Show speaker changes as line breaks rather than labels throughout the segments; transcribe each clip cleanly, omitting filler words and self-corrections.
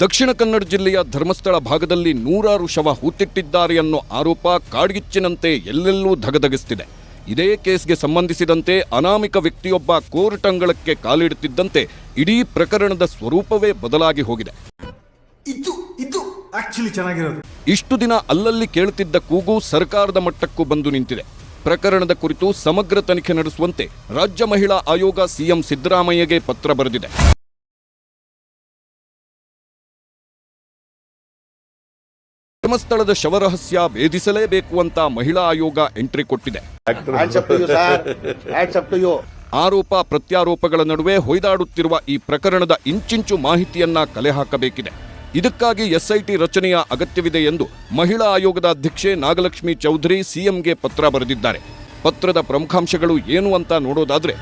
ದಕ್ಷಿಣ ಕನ್ನಡ ಜಿಲ್ಲೆಯ ಧರ್ಮಸ್ಥಳ ಭಾಗದಲ್ಲಿ ನೂರಾರು ಶವ ಹೂತಿಟ್ಟಿದ್ದಾರೆ ಅನ್ನೋ ಆರೋಪ ಕಾಡ್ಗಿಚ್ಚಿನಂತೆ ಎಲ್ಲೆಲ್ಲೂ ಧಗಧಗಿಸುತ್ತಿದೆ. ಇದೇ ಕೇಸ್ಗೆ ಸಂಬಂಧಿಸಿದಂತೆ ಅನಾಮಿಕ ವ್ಯಕ್ತಿಯೊಬ್ಬ ಕೋರ್ಟ್ ಅಂಗಳಕ್ಕೆ ಕಾಲಿಡುತ್ತಿದ್ದಂತೆ ಇಡೀ ಪ್ರಕರಣದ ಸ್ವರೂಪವೇ ಬದಲಾಗಿ ಹೋಗಿದೆ. ಇಷ್ಟು ದಿನ ಅಲ್ಲಲ್ಲಿ ಕೇಳುತ್ತಿದ್ದ ಕೂಗು ಸರ್ಕಾರದ ಮಟ್ಟಕ್ಕೂ ಬಂದು ನಿಂತಿದೆ. ಪ್ರಕರಣದ ಕುರಿತು ಸಮಗ್ರ ತನಿಖೆ ನಡೆಸುವಂತೆ ರಾಜ್ಯ ಮಹಿಳಾ ಆಯೋಗ ಸಿಎಂ ಸಿದ್ದರಾಮಯ್ಯಗೆ ಪತ್ರ ಬರೆದಿದೆ. ಧರ್ಮಸ್ಥಳದ ಶವರಹಸ್ಯ ಭೇದಿಸಲೇಬೇಕು ಅಂತ ಮಹಿಳಾ ಆಯೋಗ ಎಂಟ್ರಿ ಕೊಟ್ಟಿದೆ. ಆರೋಪ ಪ್ರತ್ಯಾರೋಪಗಳ ನಡುವೆ ಹೊಯ್ದಾಡುತ್ತಿರುವ ಈ ಪ್ರಕರಣದ ಇಂಚಿಂಚು ಮಾಹಿತಿಯನ್ನ ಕಲೆ ಹಾಕಬೇಕಿದೆ. ಇದಕ್ಕಾಗಿ ಎಸ್ಐಟಿ ರಚನೆಯ ಅಗತ್ಯವಿದೆ ಎಂದು ಮಹಿಳಾ ಆಯೋಗದ ಅಧ್ಯಕ್ಷೆ ನಾಗಲಕ್ಷ್ಮಿ ಚೌಧರಿ ಸಿಎಂಗೆ ಪತ್ರ ಬರೆದಿದ್ದಾರೆ. ಪತ್ರದ ಪ್ರಮುಖಾಂಶಗಳು ಏನು ಅಂತ ನೋಡೋದಾದ್ರೆ,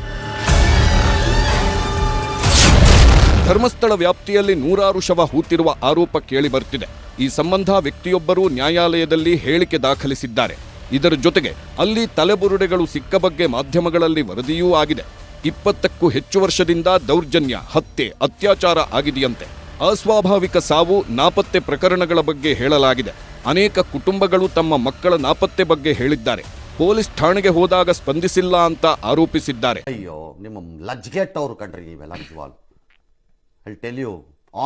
ಧರ್ಮಸ್ಥಳ ವ್ಯಾಪ್ತಿಯಲ್ಲಿ ನೂರಾರು ಶವ ಹೂತಿರುವ ಆರೋಪ ಕೇಳಿ ಬರ್ತಿದೆ. ಈ ಸಂಬಂಧ ವ್ಯಕ್ತಿಯೊಬ್ಬರು ನ್ಯಾಯಾಲಯದಲ್ಲಿ ಹೇಳಿಕೆ ದಾಖಲಿಸಿದ್ದಾರೆ. ಇದರ ಜೊತೆಗೆ ಅಲ್ಲಿ ತಲೆಬುರುಡೆಗಳು ಸಿಕ್ಕ ಬಗ್ಗೆ ಮಾಧ್ಯಮಗಳಲ್ಲಿ ವರದಿಯೂ ಆಗಿದೆ. 20ಕ್ಕೂ ಹೆಚ್ಚು ವರ್ಷದಿಂದ ದೌರ್ಜನ್ಯ, ಹತ್ಯೆ, ಅತ್ಯಾಚಾರ ಆಗಿದೆಯಂತೆ. ಅಸ್ವಾಭಾವಿಕ ಸಾವು, ನಾಪತ್ತೆ ಪ್ರಕರಣಗಳ ಬಗ್ಗೆ ಹೇಳಲಾಗಿದೆ. ಅನೇಕ ಕುಟುಂಬಗಳು ತಮ್ಮ ಮಕ್ಕಳ ನಾಪತ್ತೆ ಬಗ್ಗೆ ಹೇಳಿದ್ದಾರೆ. ಪೊಲೀಸ್ ಠಾಣೆಗೆ ಹೋದಾಗ ಸ್ಪಂದಿಸಿಲ್ಲ ಅಂತ ಆರೋಪಿಸಿದ್ದಾರೆ.
ಅಯ್ಯೋ, ನಿಮ್ಮ ಲಜ್ಜೆಗೆಟ್ಟವರು ಕಣ್ರಿ ನೀವೆಲ್ಲ. ನಿಜವಾಗ್ಲೂ ಐ ಟೆಲ್ ಯು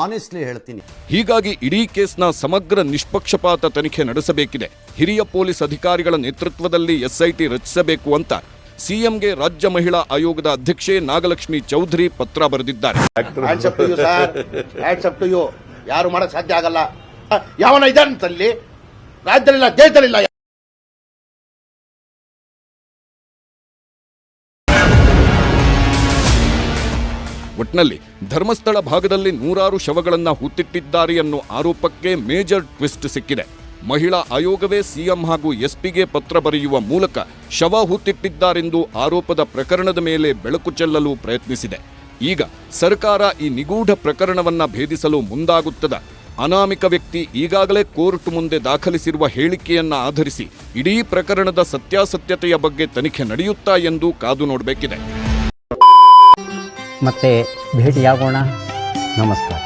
ಆನೆಸ್ಟ್ಲಿ ಹೇಳ್ತೀನಿ.
ಹೀಗಾಗಿ ಇಡೀ ಕೇಸ್ನ ಸಮಗ್ರ ನಿಷ್ಪಕ್ಷಪಾತ ತನಿಖೆ ನಡೆಸಬೇಕಿದೆ. ಹಿರಿಯ ಪೊಲೀಸ್ ಅಧಿಕಾರಿಗಳ ನೇತೃತ್ವದಲ್ಲಿ ಎಸ್ಐಟಿ ರಚಿಸಬೇಕು ಅಂತ ಸಿಎಂಗೆ ರಾಜ್ಯ ಮಹಿಳಾ ಆಯೋಗದ ಅಧ್ಯಕ್ಷೆ ನಾಗಲಕ್ಷ್ಮಿ ಚೌಧರಿ ಪತ್ರ ಬರೆದಿದ್ದಾರೆ.
ಯಾರು ಮಾಡಕ್ ಸಾಧ್ಯ ಆಗಲ್ಲ. ಯಾವನ ಇದಂತಲ್ಲಿ ರಾಜ್ಯದಲ್ಲಿಲ್ಲ, ದೇಶದಲ್ಲಿಲ್ಲ.
ಒಟ್ನಲ್ಲಿ ಧರ್ಮಸ್ಥಳ ಭಾಗದಲ್ಲಿ ನೂರಾರು ಶವಗಳನ್ನ ಹೂತಿಟ್ಟಿದ್ದಾರೆ ಅನ್ನೋ ಆರೋಪಕ್ಕೆ ಮೇಜರ್ ಟ್ವಿಸ್ಟ್ ಸಿಕ್ಕಿದೆ. ಮಹಿಳಾ ಆಯೋಗವೇ ಸಿಎಂ ಹಾಗೂ ಎಸ್ಪಿಗೆ ಪತ್ರ ಬರೆಯುವ ಮೂಲಕ ಶವ ಹೂತಿಟ್ಟಿದ್ದಾರೆಂದು ಆರೋಪದ ಪ್ರಕರಣದ ಮೇಲೆ ಬೆಳಕು ಚೆಲ್ಲಲು ಪ್ರಯತ್ನಿಸಿದೆ. ಈಗ ಸರ್ಕಾರ ಈ ನಿಗೂಢ ಪ್ರಕರಣವನ್ನ ಭೇದಿಸಲು ಮುಂದಾಗುತ್ತದ? ಅನಾಮಿಕ ವ್ಯಕ್ತಿ ಈಗಾಗಲೇ ಕೋರ್ಟ್ ಮುಂದೆ ದಾಖಲಿಸಿರುವ ಹೇಳಿಕೆಯನ್ನ ಆಧರಿಸಿ ಇಡೀ ಪ್ರಕರಣದ ಸತ್ಯಾಸತ್ಯತೆಯ ಬಗ್ಗೆ ತನಿಖೆ ನಡೆಯುತ್ತಾ ಎಂದು ಕಾದು ನೋಡಬೇಕಿದೆ.
ಮತ್ತೆ ಭೇಟಿಯಾಗೋಣ. ನಮಸ್ಕಾರ.